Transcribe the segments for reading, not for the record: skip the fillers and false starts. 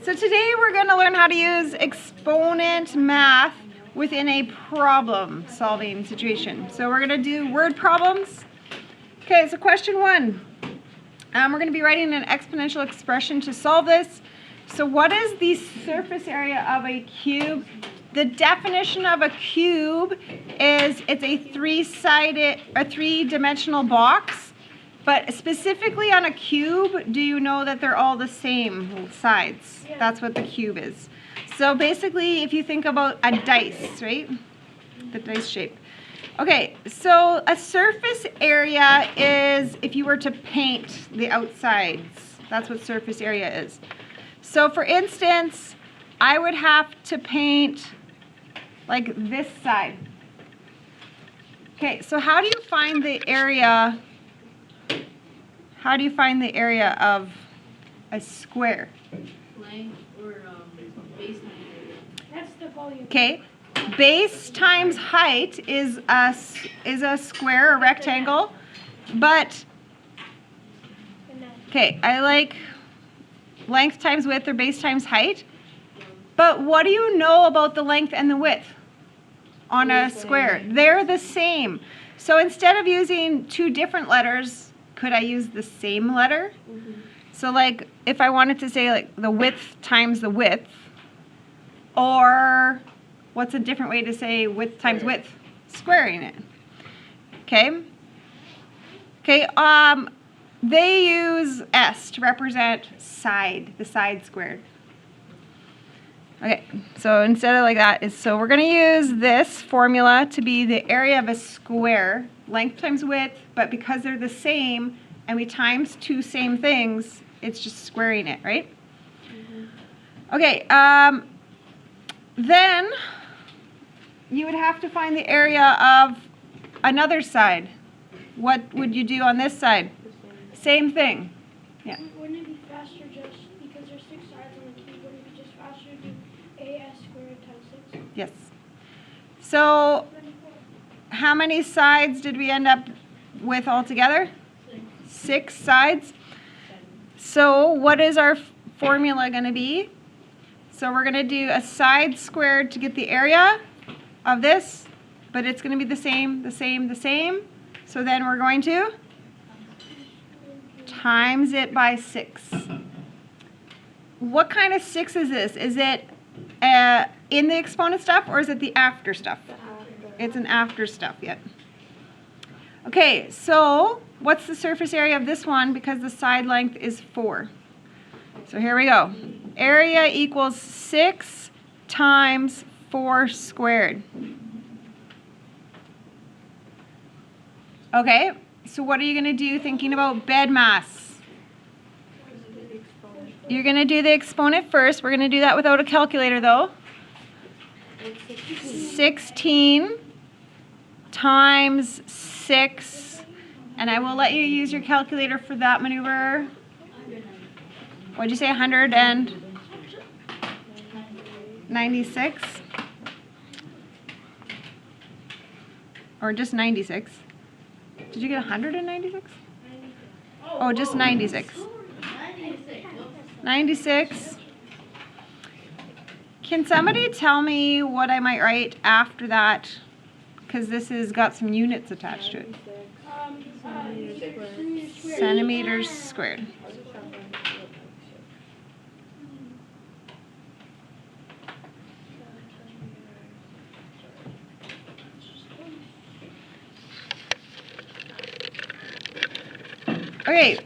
So today we're going to learn how to use exponent math within a problem solving situation. So we're going to do word problems. Okay, so question 1. We're going to be writing an exponential expression to solve this. So what is the surface area of a cube? The definition of a cube is it's a three-dimensional box. But specifically on a cube, do you know that they're all the same sides? Yeah. That's what the cube is. So basically, if you think about a dice, right? The dice shape. Okay, so a surface area is if you were to paint the outsides. That's what surface area is. So for instance, I would have to paint like this side. Okay, so how do you find the area? How do you find the area of a square? Length or base times area. That's the volume. Okay, base times height is a square, a rectangle, but okay, I like length times width or base times height. But what do you know about the length and the width on a square? They're the same. So instead of using two different letters, could I use the same letter? Mm-hmm. So like if I wanted to say like the width times the width, or what's a different way to say width times width? Squaring it. Okay. Okay. They use S to represent side, the side squared. Okay, so instead of like that, so we're going to use this formula to be the area of a square, length times width, but because they're the same and we times two same things, it's just squaring it, right? Mm-hmm. Okay, then you would have to find the area of another side. What would you do on this side? Same thing. Yeah. Wouldn't it be faster just because there's 6 sides on the cube? Wouldn't it be just faster to do AS squared times 6? Yes. So how many sides did we end up with altogether? 6 sides. So what is our formula going to be? So we're going to do a side squared to get the area of this, but it's going to be the same, the same, the same. So then we're going to times it by 6. What kind of 6 is this? Is it in the exponent stuff or is it the after stuff? It's an after stuff, yet. Okay, so what's the surface area of this one because the side length is 4? So here we go. Area equals 6 times 4 squared. Okay, so what are you going to do thinking about bed mass? You're going to do the exponent first. We're going to do that without a calculator though. 16 times 6, and I will let you use your calculator for that maneuver. What did you say, 196? Or just 96? Did you get 196? Oh, just 96. 96. Can somebody tell me what I might write after that? Because this has got some units attached to it. Centimeters squared. Okay,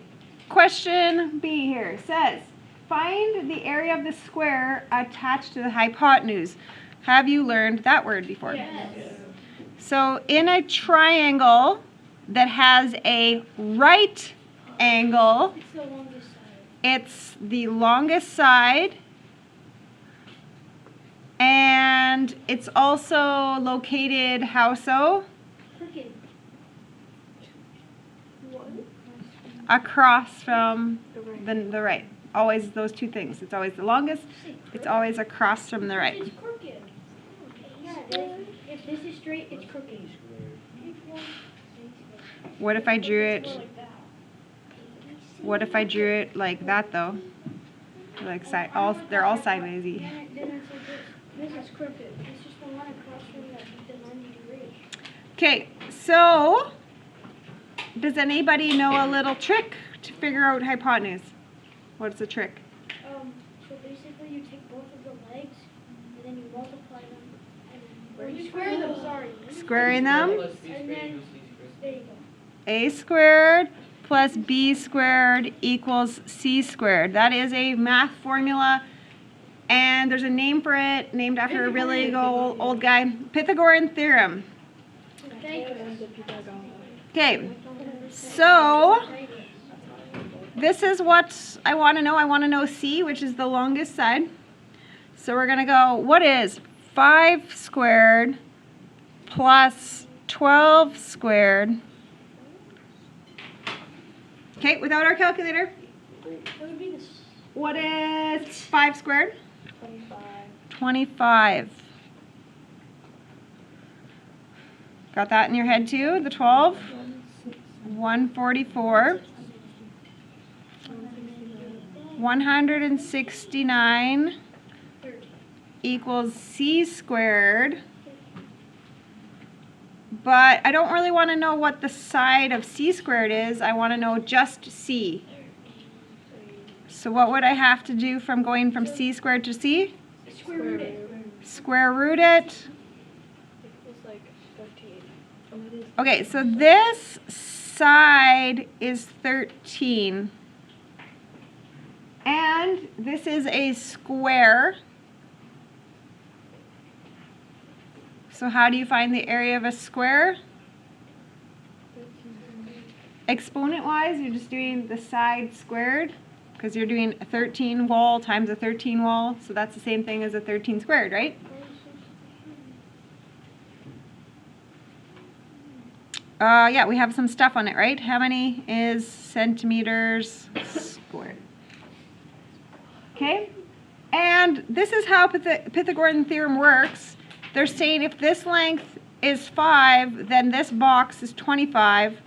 question B here says, find the area of the square attached to the hypotenuse. Have you learned that word before? Yes. So in a triangle that has a right angle, It's the longest side. and it's also located how so? Crooked. What? Across from the right. Always those two things. It's always the longest. It's always across from the right. It's crooked. Yeah, if this is straight, it's crooked. What if I drew it? What if I drew it like that though? Like they're all sidewaysy. Then it's like this. This is crooked. It's just the one across from the 90 degree. Okay, so does anybody know a little trick to figure out hypotenuse? What's the trick? So basically you take both of the legs and then you multiply them and you square them, sorry. Squaring them? And then, there you go. A squared plus b squared equals c squared. That is a math formula, and there's a name for it, named after a really old guy. Pythagorean theorem. Okay, so this is what I want to know. I want to know c, which is the longest side. So we're going to go, what is 5 squared plus 12 squared? Okay, without our calculator, What would be this? what is 5 squared? 25. 25. Got that in your head too? The 12? 144. 169 equals c squared. But I don't really want to know what the side of c squared is. I want to know just c. So what would I have to do from going from c squared to c? Square root it. Square root it. It's like 13. Okay, so this side is 13. And this is a square. So how do you find the area of a square? Exponent-wise, you're just doing the side squared, because you're doing a 13 wall times a 13 wall, so that's the same thing as a 13 squared, right? Yeah, we have some stuff on it, right? How many is centimeters squared? Okay, and this is how Pythagorean theorem works. They're saying if this length is 5, then this box is 25.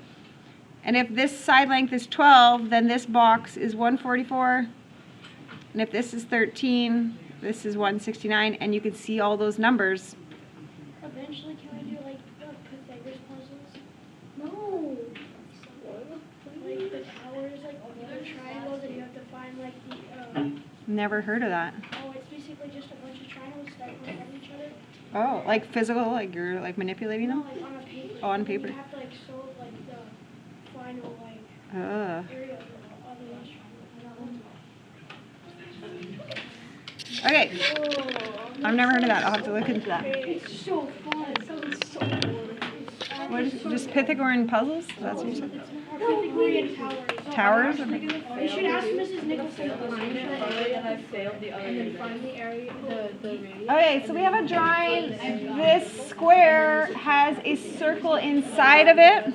And if this side length is 12, then this box is 144. And if this is 13, this is 169. And you can see all those numbers. Eventually, can we do like Pythagoras puzzles? No. Like the towers, like the triangles, and you have to find like the. Never heard of that. Oh, it's basically just a bunch of triangles stacked on top of each other. Oh, like physical, like you're like manipulating No, them? like on a paper. Oh, on paper. You have to like solve like the final like Oh. area of the other triangle. Okay, Oh. I've never heard of that. I'll have to look into that. It's so fun. It sounds so boring. What is it? Just Pythagorean puzzles? That's what you said? Pythagorean towers. Towers? You should ask Mrs. Nicholson. And I failed the other day. Find the area, the radius. Okay, so we have a drawing. This square has a circle inside of it.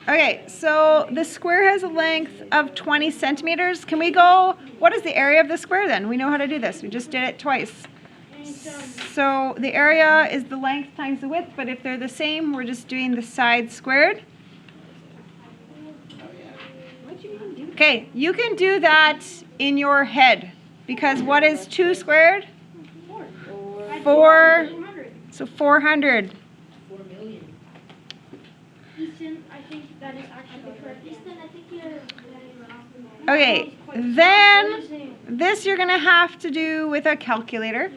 Okay, so the square has a length of 20 centimeters. Can we go, what is the area of the square then? We know how to do this. We just did it twice. So the area is the length times the width, but if they're the same, we're just doing the side squared. Okay, you can do that in your head, because what is 2 squared? 4. So 400. 4 million. Easton, I think that is actually correct. Easton, I think you're. Okay, then this you're going to have to do with a calculator.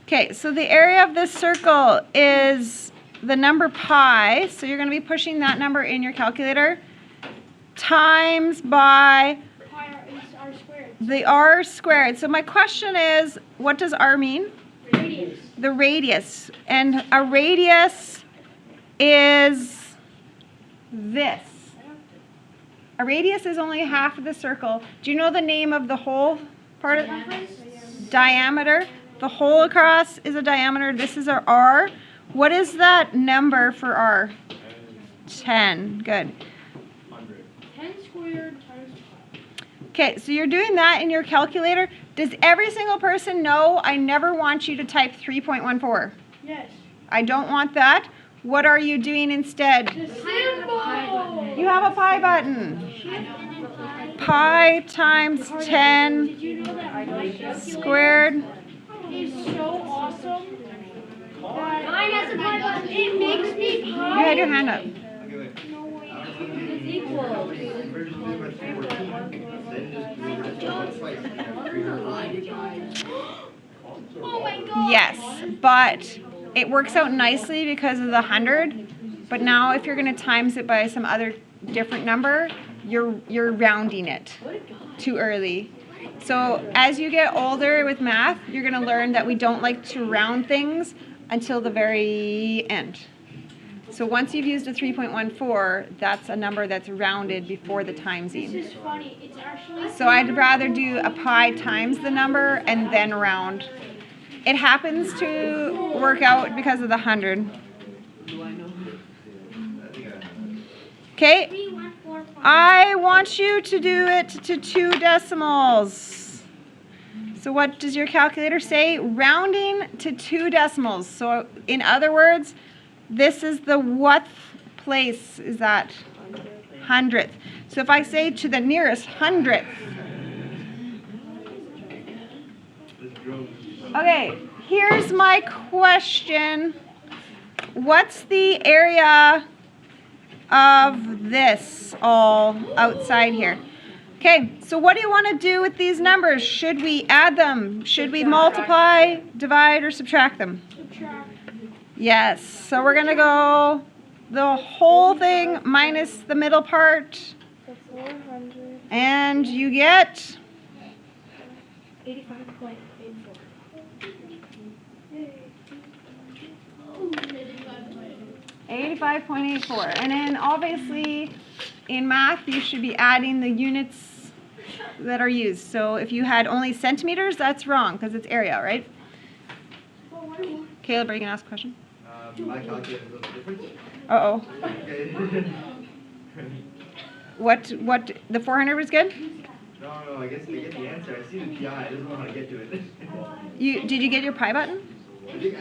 Okay, so the area of this circle is the number pi, so you're going to be pushing that number in your calculator, times by Pi is r squared. the r squared. So my question is, what does r mean? Radius. The radius. And a radius is this. A radius is only half of the circle. Do you know the name of the whole part of it? Diameter. The whole across is a diameter. This is our r. What is that number for r? 10. Good. 10 squared times pi. Okay, so you're doing that in your calculator. Does every single person know I never want you to type 3.14? Yes. I don't want that. what are you doing instead? Symbol. You have a pi button. Pi times 10 Did you know that my calculator squared. is so awesome that mine has a pi button. It makes me You pi. had your hand up. No way. It's equal. Oh my god. Yes, but it works out nicely because of the 100. But now if you're going to times it by some other different number, you're rounding it too early. So as you get older with math, you're going to learn that we don't like to round things until the very end. So once you've used a 3.14, that's a number that's rounded before the timesing. This is funny. It's actually. So I'd rather do a pi times the number and then round. It happens to work out because of the 100. Okay, 3145. I want you to do it to 2 decimals. So what does your calculator say? Rounding to 2 decimals. So in other words, this is the what place is that? 100th. So if I say to the nearest 100th. Okay, here's my question. What's the area of this all outside here? Okay, so what do you want to do with these numbers? Should we add them? Should we multiply, divide, or subtract them? Subtract. Yes, so we're going to go the whole thing minus the middle part. So 400. And you get 85.84. 85.84. And then obviously in math you should be adding the units that are used. So if you had only centimeters, that's wrong because it's area, right? Caleb, are you going to ask a question? My calculator is a little different. Uh-oh. Okay. What, the 400 was good? No, I guess I get the answer. I see the PI. I just don't know how to get to it. Did you get your pi button? I think I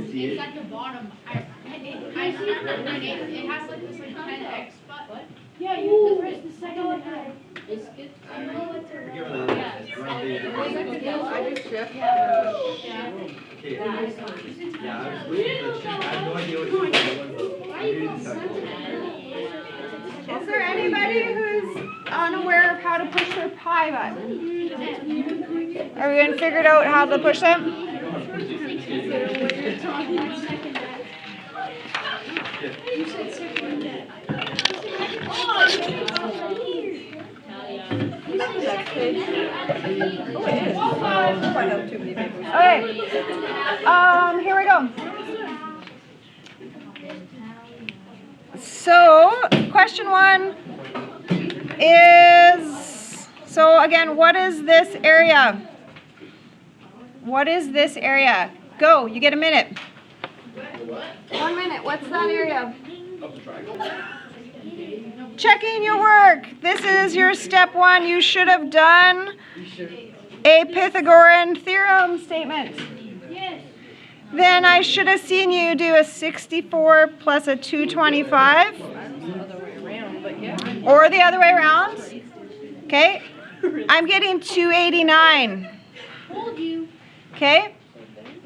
see It's it. at the bottom. I remember when it has like this like 10x but Yeah, you the first, the second, and third. biscuit. I know it's I a forget what that is. It's around the- I just shift. Okay. Yeah, I was waiting for the check. I have no idea what it was. I didn't Is there anybody who's unaware of how to push their pi button? Are we going to figure out how to push them? You said second deck. Okay. Here we go. So, question 1 is, so again, what is this area? What is this area? Go, you get a minute. 1 minute, what's that area? Checking your work. This is your step 1. You should have done a Pythagorean theorem statement. Yes. Then I should have seen you do a 64 plus a 225. Or the other way around. Okay? I'm getting 289. Told you. Okay?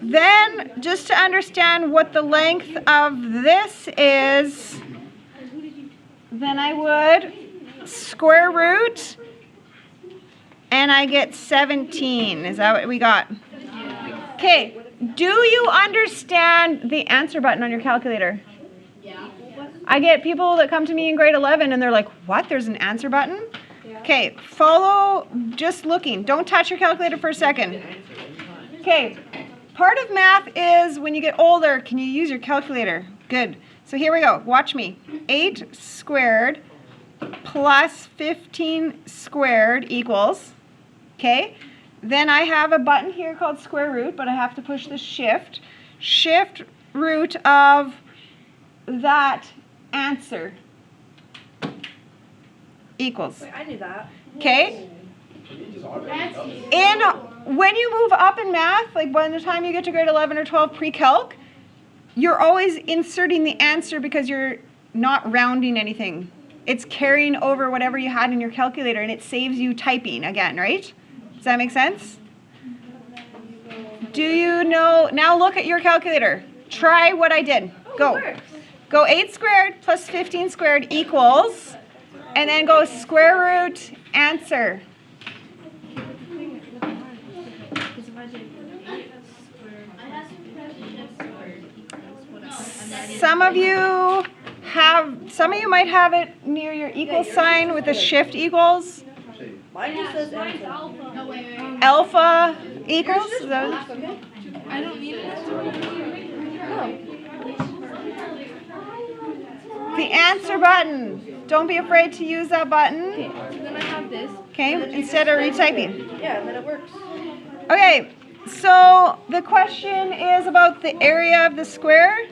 Then, just to understand what the length of this is, then I would square root, and I get 17. Is that what we got? Okay. Do you understand the answer button on your calculator? Yeah. I get people that come to me in grade 11 and they're like, what? There's an answer button? Okay, follow, just looking. Don't touch your calculator for a second. Okay, part of math is when you get older, can you use your calculator? Good. So here we go. Watch me. 8 squared plus 15 squared equals, okay? Then I have a button here called square root, but I have to push the shift. Shift root of that answer equals. Wait, I knew that. Okay? That's easy. When you move up in math, like by the time you get to grade 11 or 12 pre-calc, you're always inserting the answer because you're not rounding anything. It's carrying over whatever you had in your calculator, and it saves you typing again, right? Does that make sense? Do you know, now look at your calculator. Try what I did. Go. Go 8 squared plus 15 squared equals, and then go square root answer. Some of you might have it near your equal sign with the shift equals. Mine just says alpha. No, wait. Alpha equals. Is that- Okay. I don't need it. The answer button. Don't be afraid to use that button. So then I have this. Okay, instead of retyping. Yeah, and then it works. Okay, so the question is about the area of the square.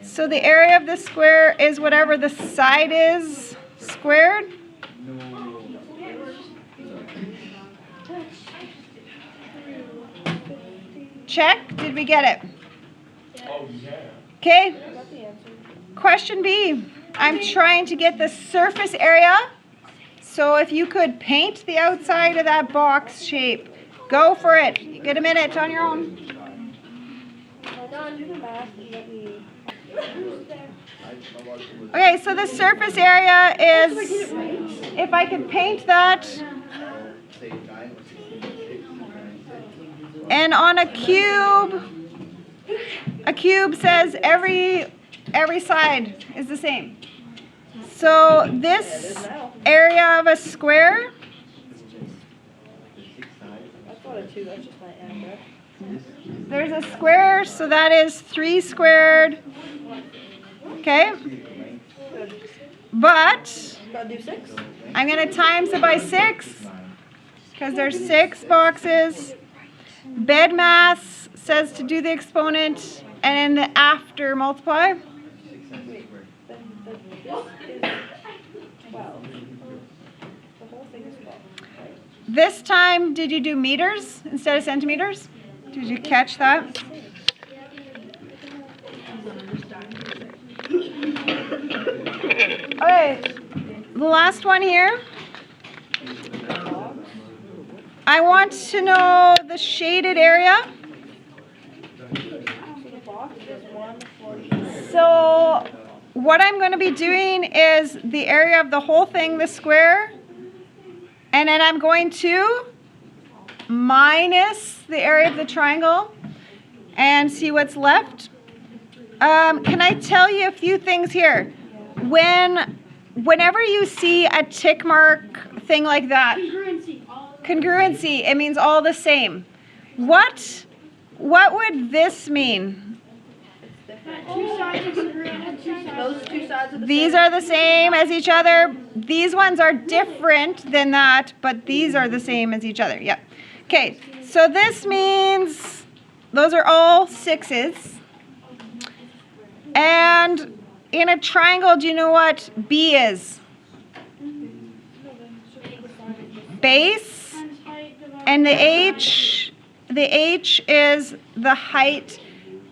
So the area of the square is whatever the side is squared. Check. Did we get it? Okay. Question B. I'm trying to get the surface area. So if you could paint the outside of that box shape, go for it. You get a minute on your own. Okay, so the surface area is, if I could paint that, and on a cube says every side is the same. So this area of a square, there's a square, so that is 3 squared. Okay? But I'm going to times it by 6 because there's 6 boxes. Bed mass says to do the exponent and then the after multiply. This time, did you do meters instead of centimeters? Did you catch that? Okay, the last one here. I want to know the shaded area. So what I'm going to be doing is the area of the whole thing, the square, and then I'm going to minus the area of the triangle and see what's left. Can I tell you a few things here? Whenever you see a tick mark thing like that, congruency, it means all the same. What would this mean? These are the same as each other. These ones are different than that, but these are the same as each other. Yeah. Okay, so this means those are all 6s. And in a triangle, do you know what B is? Base. And the H is the height.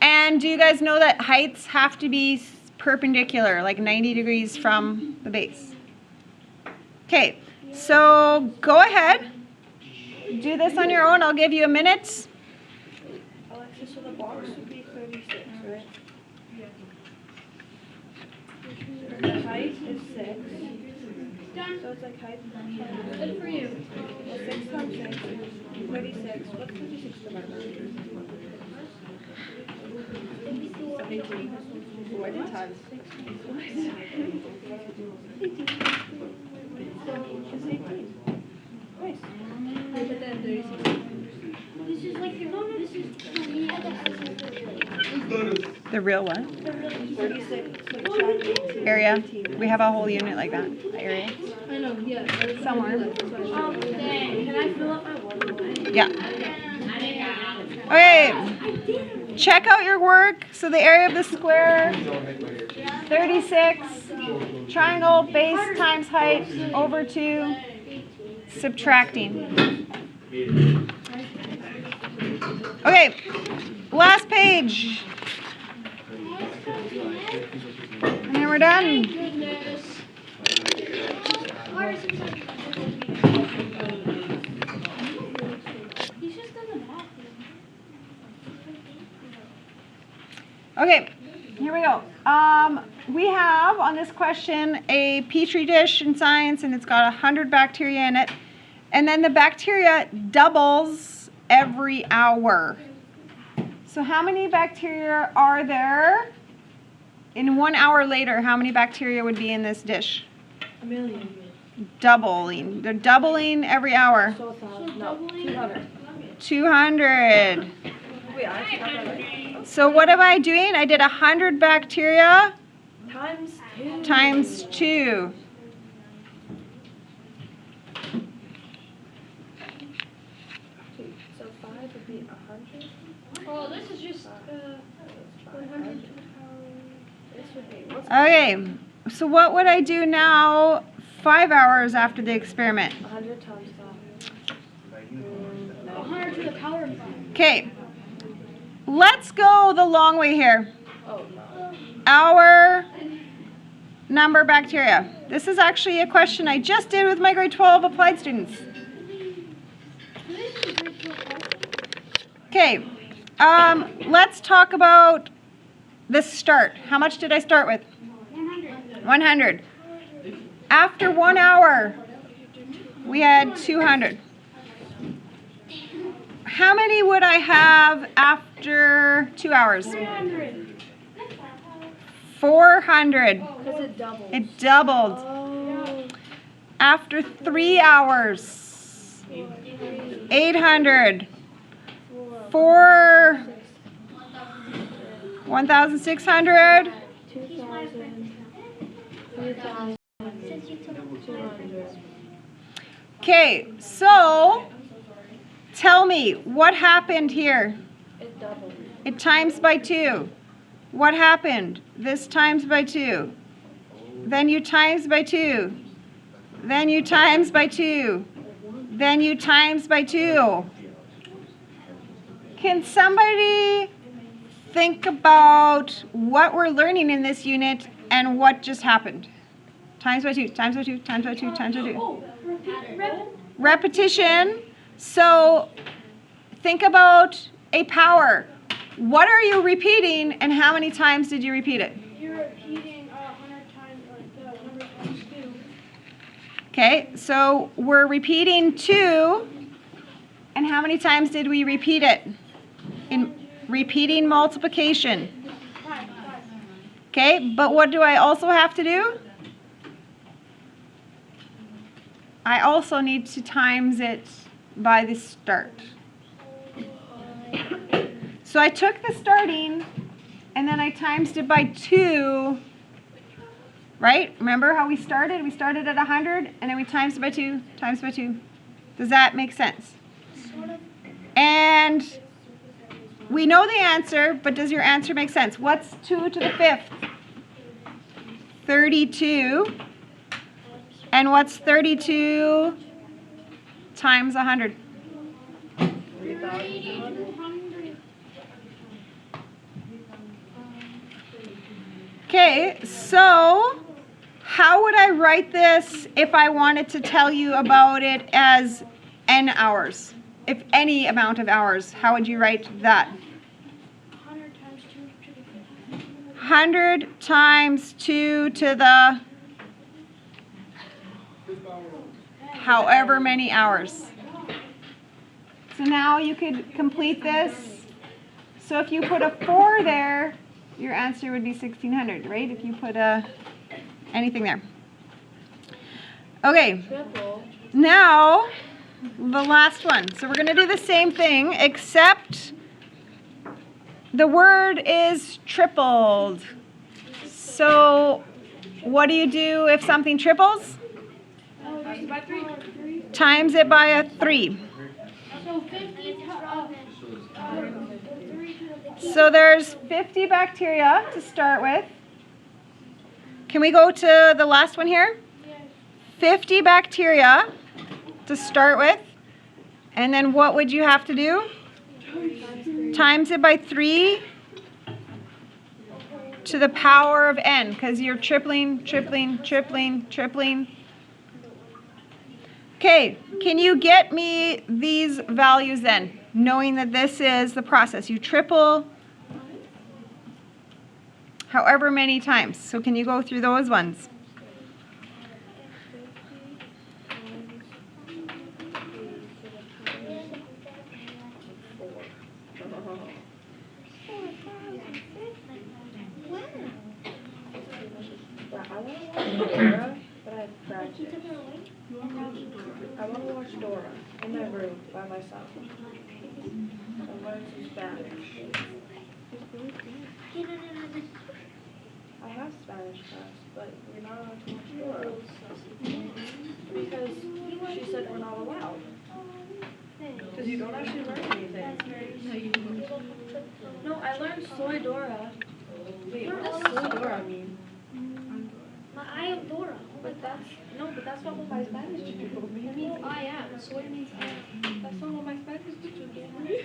And do you guys know that heights have to be perpendicular, like 90 degrees from the base? Okay, so go ahead. Do this on your own. I'll give you a minute. Alexis, so the box would be 36, right? The height is 6. So it's like height times height. Good for you. 6 times 6 is 36. What's 36 divided by 3? 17. Oh, I did times 6. What? 18. It's 18. Nice. But then 36. This is like this is The real one. 36. So Area. We have a whole unit like that. Area. I know, yeah. Somewhere. Can I fill up my water? Yeah. Okay. Check out your work. So the area of the square, 36. Triangle, base times height, over 2. Subtracting. Okay. Last page. And then we're done. He's just in the bathroom. Okay, here we go. We have on this question a petri dish in science, and it's got 100 bacteria in it. And then the bacteria doubles every hour. So how many bacteria are there? In 1 hour later, how many bacteria would be in this dish? 1,000,000. Doubling. They're doubling every hour. So 1,000. No, 200. 200. Wait, I actually got that right. So what am I doing? I did 100 bacteria Times 2. times 2. So 5 would be 100. Oh, this is just 100 to the power. This would be, what's Okay, so what would I do now 5 hours after the experiment? 100 times 5? 100 to the power of 5. Okay, let's go the long way here. Oh, Our number of bacteria. This is actually a question I just did with my grade 12 applied students. Okay, let's talk about the start. How much did I start with? 100. 100. After 1 hour, we had 200. How many would I have after 2 hours? 300. 400. because it doubles. It doubled. Oh. After 3 hours, 800. 1,600. 2,000. 3,000. 200. Okay, so tell me what happened here. It doubled. It times by 2. What happened? This times by 2. Then you times by 2. Then you times by 2. Then you times by 2. Can somebody think about what we're learning in this unit and what just happened? Times by 2, times by 2, times by 2, times by 2. Oh, Repetition. So think about a power. What are you repeating and how many times did you repeat it? you're repeating 100 times, like the number times 2. Okay, so we're repeating 2. And how many times did we repeat it? In repeating multiplication. 5. Okay, but what do I also have to do? I also need to times it by the start. So I took the starting and then I timesed it by 2. Right? Remember how we started? We started at 100 and then we timesed it by 2, times by 2. Does that make sense? Sort of. And we know the answer, but does your answer make sense? What's 2 to the 5th? 32. And what's 32 times 100? 3,200. Okay, so how would I write this if I wanted to tell you about it as n hours? If any amount of hours, how would you write that? 100 times 2 to the 5th. 100 times 2 to the however many hours. So now you could complete this. So if you put a 4 there, your answer would be 1,600, right? If you put anything there. Okay, Triple. now the last one. So we're going to do the same thing, except the word is tripled. So what do you do if something triples? By 3. Times it by a 3. So 50 to 3 to the So there's 50 bacteria to start with. Can we go to the last one here? 50 bacteria to start with. And then what would you have to do? Times it by 3. to the power of n, because you're tripling. Okay, can you get me these values then, knowing that this is the process? You triple however many times. So can you go through those ones? I want to watch Dora, but I have practice. I want to watch Dora in my room by myself. I'm learning some Spanish. I have Spanish class, but we're not allowed to watch Dora. Because she said we're not allowed. Because you don't actually learn anything. No, I learned Soy Dora. Wait, what does Soy Dora mean? I am Dora. But that's not what my Spanish teacher told me. It means I am. Soy means I am. That's not what my Spanish teacher told me.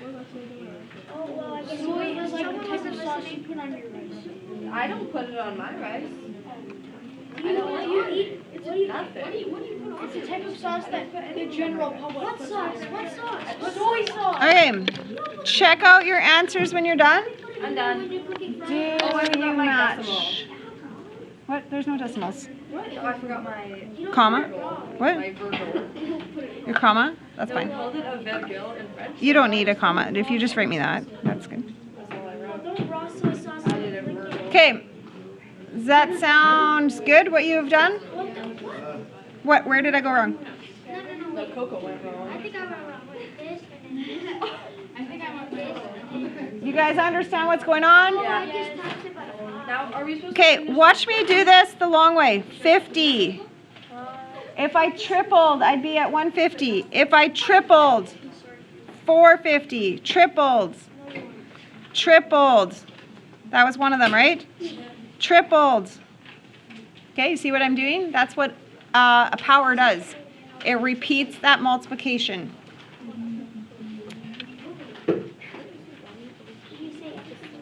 Oh, well, I guess soy is like the type of sauce you put on your rice. I don't put it on my rice. You know what you eat? It's Nothing. what do you put on? It's a type of sauce that the general public puts on. What sauce? Soy sauce. Okay, check out your answers when you're done. I'm done. Do I forgot you my match? decimal. What? There's no decimals. What? Oh, I forgot my Comma? my What? virgil. Your comma? That's No, we fine. called it a virgule in French. You don't need a comma. If you just write me that, that's good. That's all I wrote. Don't raw soy sauce. I did a virgule. Okay. Does that sound good, what you've done? What the? What? What? Where did I go wrong? No, The wait. cocoa went I wrong. think I went wrong. Wait, this and then this. I think I went this. You guys understand what's going on? I Yeah. just touched it by the Now, are we supposed Okay, to finish? watch me do this the long way. 50. If I tripled, I'd be at 150. If I tripled, 450. Tripled. Tripled. That was one of them, right? Tripled. Okay, you see what I'm doing? That's what a power does. It repeats that multiplication.